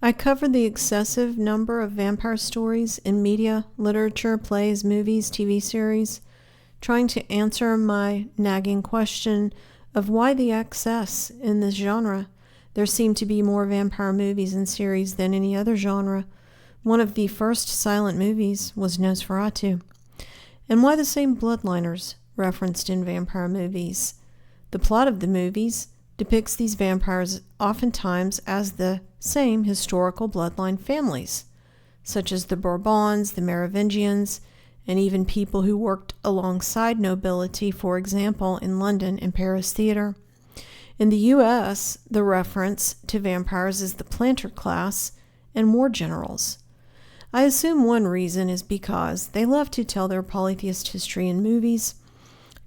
I covered the excessive number of vampire stories in media, literature, plays, movies, TV series, trying to answer my nagging question of why the excess in this genre. There seem to be more vampire movies and series than any other genre. One of the first silent movies was Nosferatu. And why the same bloodliners referenced in vampire movies? The plot of the movies depicts these vampires oftentimes as the same historical bloodline families, such as the Bourbons, the Merovingians, and even people who worked alongside nobility, for example, in London and Paris theater. In the U.S., the reference to vampires is the planter class and war generals. I assume one reason is because they love to tell their polytheist history in movies,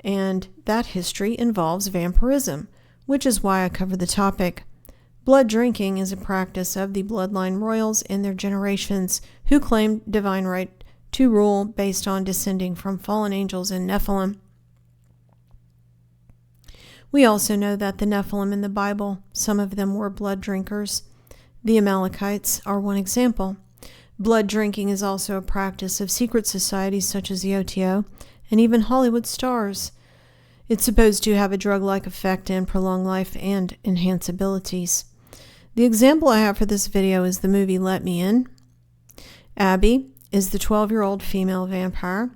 and that history involves vampirism, which is why I cover the topic. Blood drinking is a practice of the bloodline royals and their generations who claimed divine right to rule based on descending from fallen angels and Nephilim. We also know that the Nephilim in the Bible, some of them were blood drinkers. The Amalekites are one example. Blood drinking is also a practice of secret societies such as the OTO and even Hollywood stars. It's supposed to have a drug-like effect and prolong life and enhance abilities. The example I have for this video is the movie Let Me In. Abby is the 12-year-old female vampire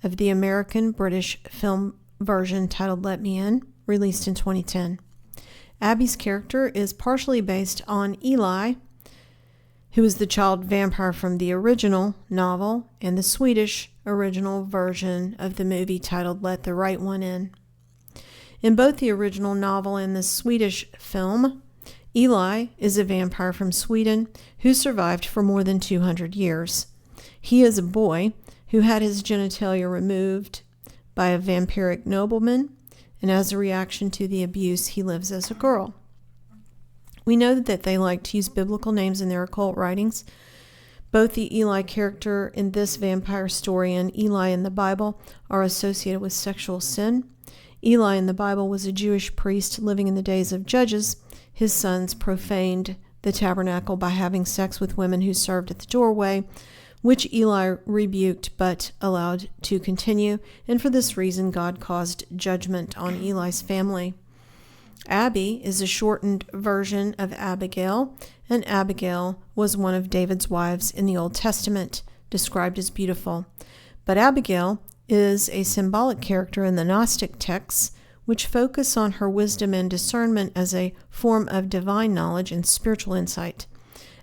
of the American-British film version titled Let Me In, released in 2010. Abby's character is partially based on Eli, who is the child vampire from the original novel and the Swedish original version of the movie titled Let the Right One In. In both the original novel and the Swedish film, Eli is a vampire from Sweden who survived for more than 200 years. He is a boy who had his genitalia removed by a vampiric nobleman, and as a reaction to the abuse, he lives as a girl. We know that they like to use biblical names in their occult writings. Both the Eli character in this vampire story and Eli in the Bible are associated with sexual sin. Eli in the Bible was a Jewish priest living in the days of Judges. His sons profaned the tabernacle by having sex with women who served at the doorway, which Eli rebuked but allowed to continue, and for this reason God caused judgment on Eli's family. Abby is a shortened version of Abigail, and Abigail was one of David's wives in the Old Testament, described as beautiful. But Abigail is a symbolic character in the Gnostic texts, which focus on her wisdom and discernment as a form of divine knowledge and spiritual insight.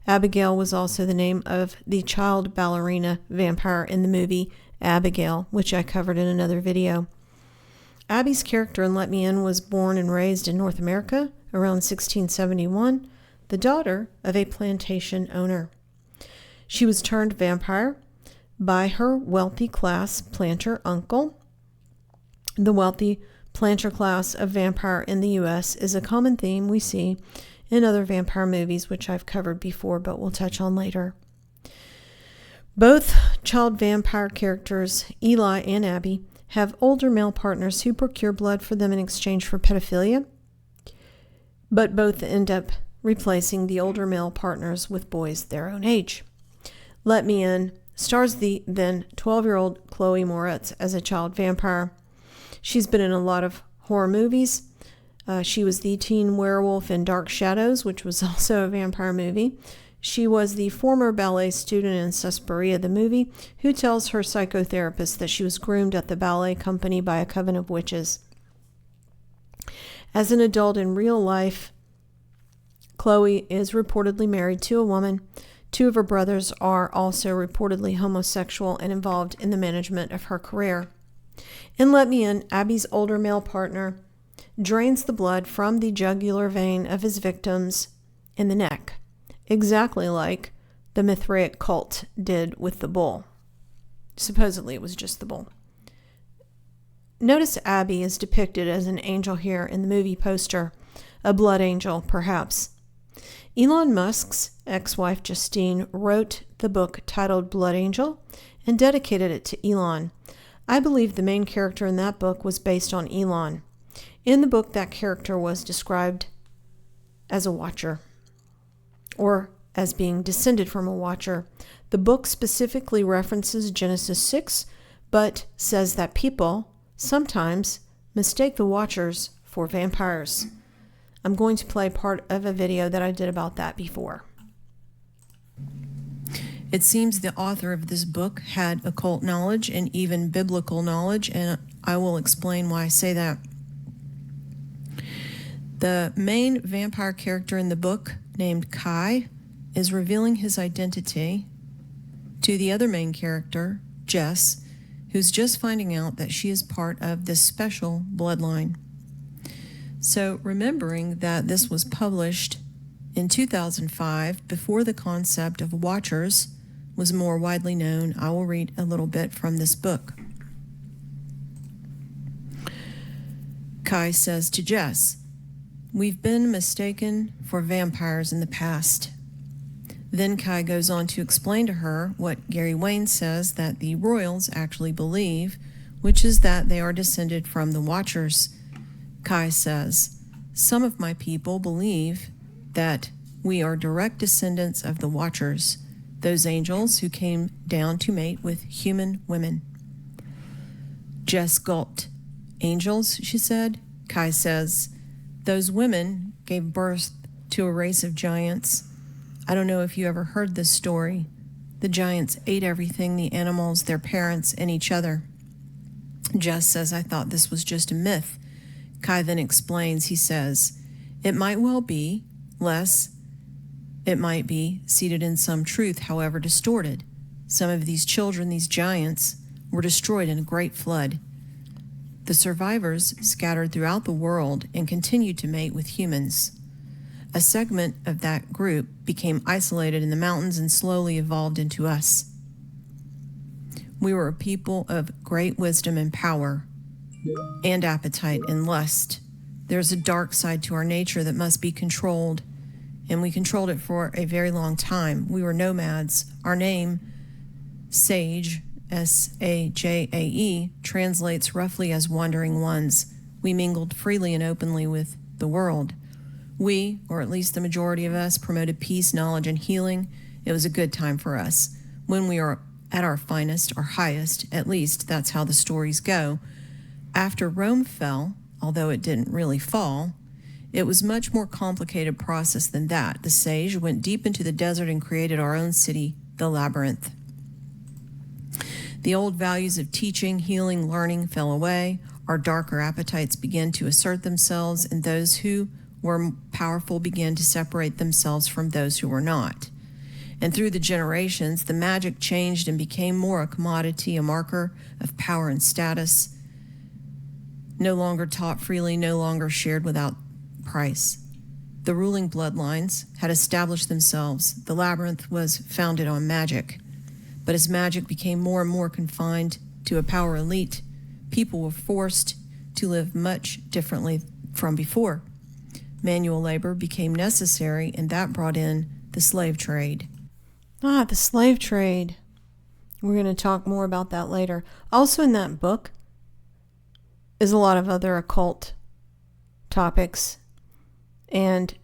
Abigail was also the name of the child ballerina vampire in the movie Abigail, which I covered in another video. Abby's character in Let Me In was born and raised in North America around 1671, the daughter of a plantation owner. She was turned vampire by her wealthy class planter uncle. The wealthy planter class of vampire in the U.S. is a common theme we see in other vampire movies, which I've covered before but we'll touch on later. Both child vampire characters, Eli and Abby, have older male partners who procure blood for them in exchange for pedophilia, but both end up replacing the older male partners with boys their own age. Let Me In stars the then 12-year-old Chloe Moretz as a child vampire. She's been in a lot of horror movies. She was the teen werewolf in Dark Shadows, which was also a vampire movie. She was the former ballet student in Suspiria, the movie, who tells her psychotherapist that she was groomed at the ballet company by a coven of witches. As an adult in real life, Chloe is reportedly married to a woman. Two of her brothers are also reportedly homosexual and involved in the management of her career. In Let Me In, Abby's older male partner drains the blood from the jugular vein of his victims in the neck, exactly like the Mithraic cult did with the bull. Supposedly it was just the bull. Notice Abby is depicted as an angel here in the movie poster, a blood angel perhaps. Elon Musk's ex-wife Justine wrote the book titled Blood Angel and dedicated it to Elon. I believe the main character in that book was based on Elon. In the book, that character was described as a watcher, or as being descended from a watcher. The book specifically references Genesis 6, but says that people sometimes mistake the watchers for vampires. I'm going to play part of a video that I did about that before. It seems the author of this book had occult knowledge and even biblical knowledge, and I will explain why I say that. The main vampire character in the book, named Kai, is revealing his identity to the other main character, Jess, who's just finding out that she is part of this special bloodline. So, remembering that this was published in 2005, before the concept of watchers was more widely known, I will read a little bit from this book. Kai says to Jess, "We've been mistaken for vampires in the past." Then Kai goes on to explain to her what Gary Wayne says that the royals actually believe, which is that they are descended from the Watchers. Kai says, "Some of my people believe that we are direct descendants of the Watchers, those angels who came down to mate with human women." Jess gulped. "Angels," she said. Kai says, "Those women gave birth to a race of giants. I don't know if you ever heard this story. The giants ate everything, the animals, their parents, and each other." Jess says, "I thought this was just a myth." Kai then explains, he says, "It might well be, it might be seated in some truth, however distorted. Some of these children, these giants, were destroyed in a great flood. The survivors scattered throughout the world and continued to mate with humans. A segment of that group became isolated in the mountains and slowly evolved into us. We were a people of great wisdom and power, and appetite and lust. There's a dark side to our nature that must be controlled, and we controlled it for a very long time. We were nomads. Our name, Sage, Sajae, translates roughly as wandering ones. We mingled freely and openly with the world. We, or at least the majority of us, promoted peace, knowledge, and healing. It was a good time for us. When we are at our finest, our highest, at least that's how the stories go. After Rome fell, although it didn't really fall, it was a much more complicated process than that. The Sage went deep into the desert and created our own city, the Labyrinth. The old values of teaching, healing, learning fell away. Our darker appetites began to assert themselves, and those who were powerful began to separate themselves from those who were not. And through the generations, the magic changed and became more a commodity, a marker of power and status, no longer taught freely, no longer shared without price. The ruling bloodlines had established themselves. The Labyrinth was founded on magic. But as magic became more and more confined to a power elite, people were forced to live much differently from before. Manual labor became necessary, and that brought in the slave trade. The slave trade. We're going to talk more about that later. Also in that book is a lot of other occult topics, and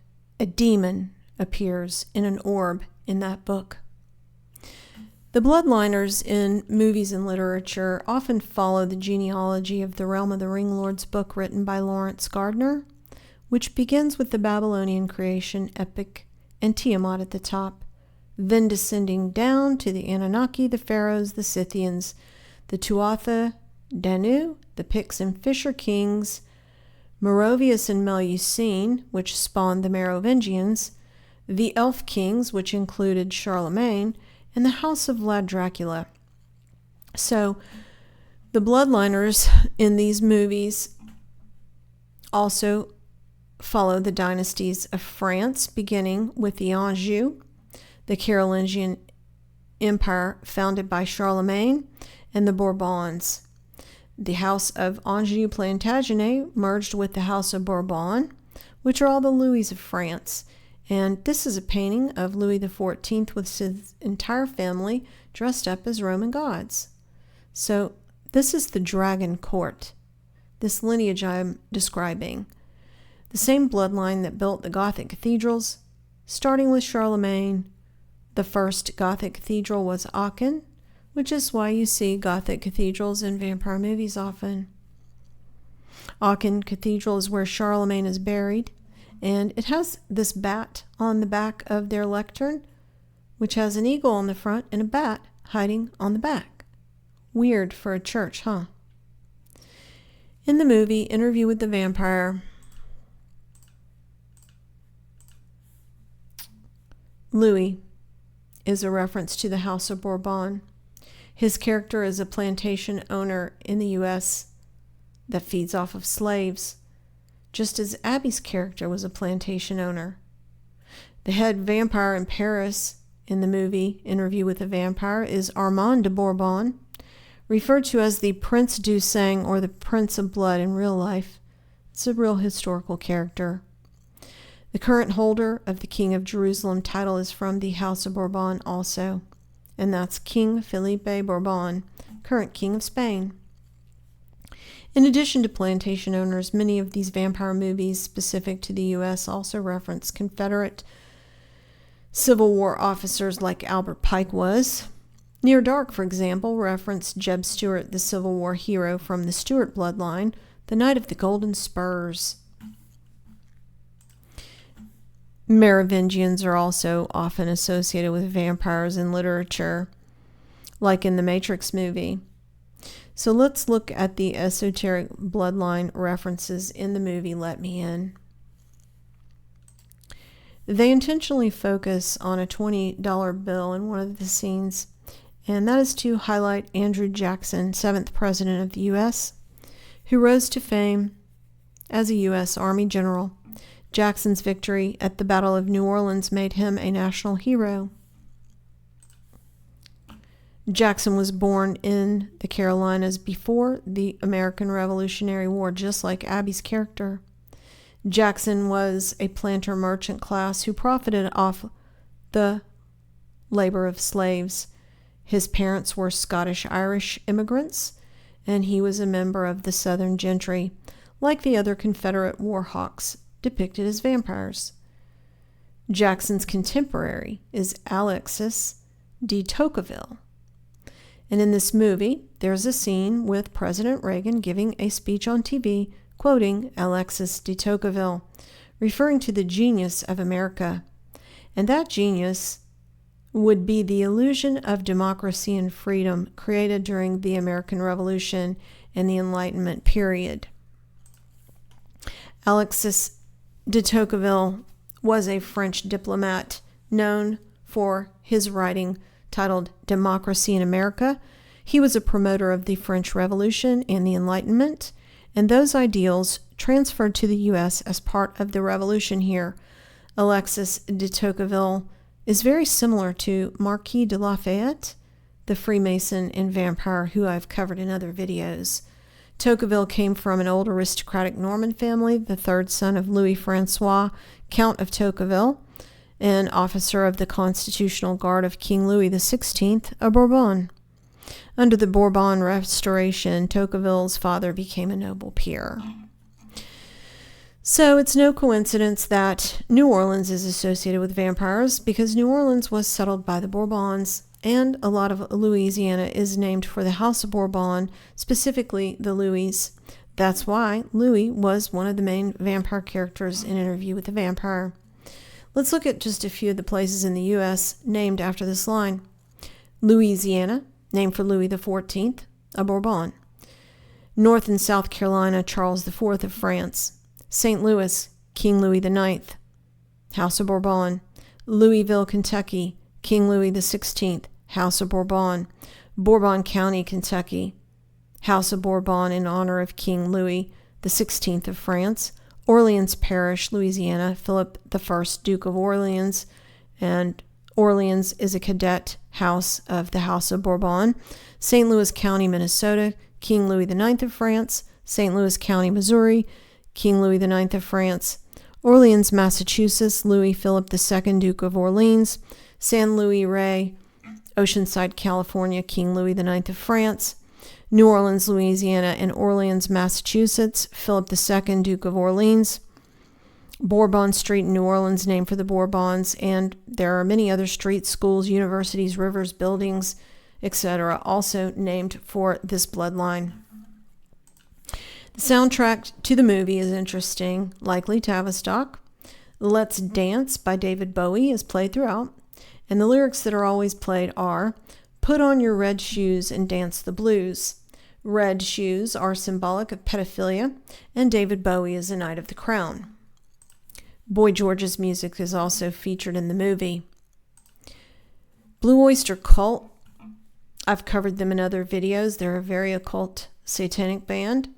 a demon appears in an orb in that book. The bloodliners in movies and literature often follow the genealogy of the Realm of the Ring Lords book written by Lawrence Gardner, which begins with the Babylonian creation epic and Tiamat at the top, then descending down to the Anunnaki, the Pharaohs, the Scythians, the Tuatha Danu, the Picts and Fisher kings, Merovius and Melusine, which spawned the Merovingians, the Elf kings, which included Charlemagne, and the House of Vlad Dracula. So, the bloodliners in these movies also follow the dynasties of France, beginning with the Anjou, the Carolingian Empire founded by Charlemagne, and the Bourbons. The House of Anjou-Plantagenet merged with the House of Bourbon, which are all the Louis of France. And this is a painting of Louis XIV with his entire family dressed up as Roman gods. So this is the Dragon Court, this lineage I'm describing. The same bloodline that built the Gothic cathedrals, starting with Charlemagne, The first Gothic cathedral was Aachen, which is why you see Gothic cathedrals in vampire movies often. Aachen Cathedral is where Charlemagne is buried, and it has this bat on the back of their lectern, which has an eagle on the front and a bat hiding on the back. Weird for a church, huh? In the movie Interview with the Vampire, Louis is a reference to the House of Bourbon. His character is a plantation owner in the U.S. that feeds off of slaves, just as Abby's character was a plantation owner. The head vampire in Paris in the movie Interview with the Vampire is Armand de Bourbon, referred to as the Prince du Sang or the Prince of Blood in real life. It's a real historical character. The current holder of the King of Jerusalem title is from the House of Bourbon also, and that's King Felipe Bourbon, current King of Spain. In addition to plantation owners, many of these vampire movies specific to the U.S. also reference Confederate Civil War officers like Albert Pike was. Near Dark, for example, referenced Jeb Stuart, the Civil War hero from the Stuart bloodline, the Knight of the Golden Spurs. Merovingians are also often associated with vampires in literature, like in the Matrix movie. So let's look at the esoteric bloodline references in the movie Let Me In. They intentionally focus on a $20 bill in one of the scenes, and that is to highlight Andrew Jackson, 7th President of the U.S., who rose to fame as a U.S. Army general. Jackson's victory at the Battle of New Orleans made him a national hero. Jackson was born in the Carolinas before the American Revolutionary War, just like Abby's character. Jackson was a planter merchant class who profited off the labor of slaves. His parents were Scottish-Irish immigrants, and he was a member of the Southern gentry, like the other Confederate war hawks depicted as vampires. Jackson's contemporary is Alexis de Tocqueville. And in this movie, there's a scene with President Reagan giving a speech on TV, quoting Alexis de Tocqueville, referring to the genius of America. And that genius would be the illusion of democracy and freedom created during the American Revolution and the Enlightenment period. Alexis de Tocqueville was a French diplomat known for his writing titled Democracy in America. He was a promoter of the French Revolution and the Enlightenment, and those ideals transferred to the U.S. as part of the revolution here. Alexis de Tocqueville is very similar to Marquis de Lafayette, the Freemason and vampire who I've covered in other videos. Tocqueville came from an old aristocratic Norman family, the third son of Louis Francois, Count of Tocqueville, an officer of the Constitutional Guard of King Louis XVI of Bourbon. Under the Bourbon Restoration, Tocqueville's father became a noble peer. So it's no coincidence that New Orleans is associated with vampires, because New Orleans was settled by the Bourbons, and a lot of Louisiana is named for the House of Bourbon, specifically the Louis. That's why Louis was one of the main vampire characters in Interview with the Vampire. Let's look at just a few of the places in the U.S. named after this line. Louisiana, named for Louis XIV of Bourbon. North and South Carolina, Charles IV of France. St. Louis, King Louis IX, House of Bourbon. Louisville, Kentucky, King Louis XVI, House of Bourbon. Bourbon County, Kentucky, House of Bourbon in honor of King Louis XVI of France. Orleans Parish, Louisiana, Philip I, Duke of Orleans, and Orleans is a cadet house of the House of Bourbon. St. Louis County, Minnesota, King Louis IX of France. St. Louis County, Missouri, King Louis IX of France. Orleans, Massachusetts, Louis Philip II, Duke of Orleans. San Luis Rey, Oceanside, California, King Louis IX of France. New Orleans, Louisiana, and Orleans, Massachusetts, Philip II, Duke of Orleans. Bourbon Street in New Orleans, named for the Bourbons, and there are many other streets, schools, universities, rivers, buildings, etc., also named for this bloodline. The soundtrack to the movie is interesting, likely Tavistock. Let's Dance by David Bowie is played throughout, and the lyrics that are always played are, "Put on your red shoes and dance the blues." Red shoes are symbolic of pedophilia, and David Bowie is a Knight of the Crown. Boy George's music is also featured in the movie. Blue Oyster Cult, I've covered them in other videos. They're a very occult satanic band.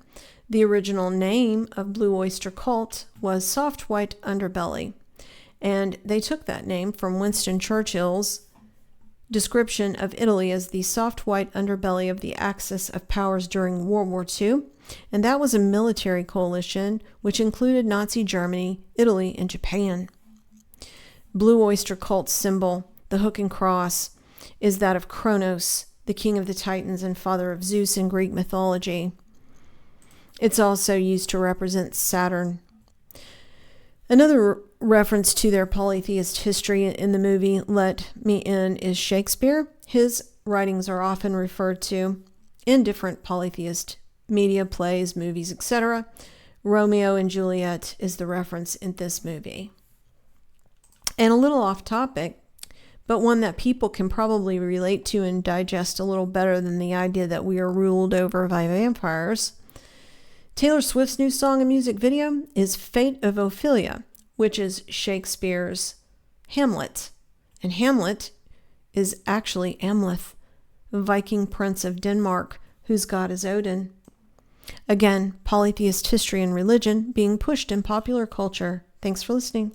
The original name of Blue Oyster Cult was Soft White Underbelly, and they took that name from Winston Churchill's description of Italy as the soft white underbelly of the Axis of powers during World War II, and that was a military coalition which included Nazi Germany, Italy, and Japan. Blue Oyster Cult's symbol, the hook and cross, is that of Kronos, the king of the Titans and father of Zeus in Greek mythology. It's also used to represent Saturn. Another reference to their polytheist history in the movie Let Me In is Shakespeare. His writings are often referred to in different polytheist media, plays, movies, etc. Romeo and Juliet is the reference in this movie. And a little off topic, but one that people can probably relate to and digest a little better than the idea that we are ruled over by vampires. Taylor Swift's new song and music video is Fate of Ophelia, which is Shakespeare's Hamlet. And Hamlet is actually Amleth, a Viking prince of Denmark whose god is Odin. Again, polytheist history and religion being pushed in popular culture. Thanks for listening.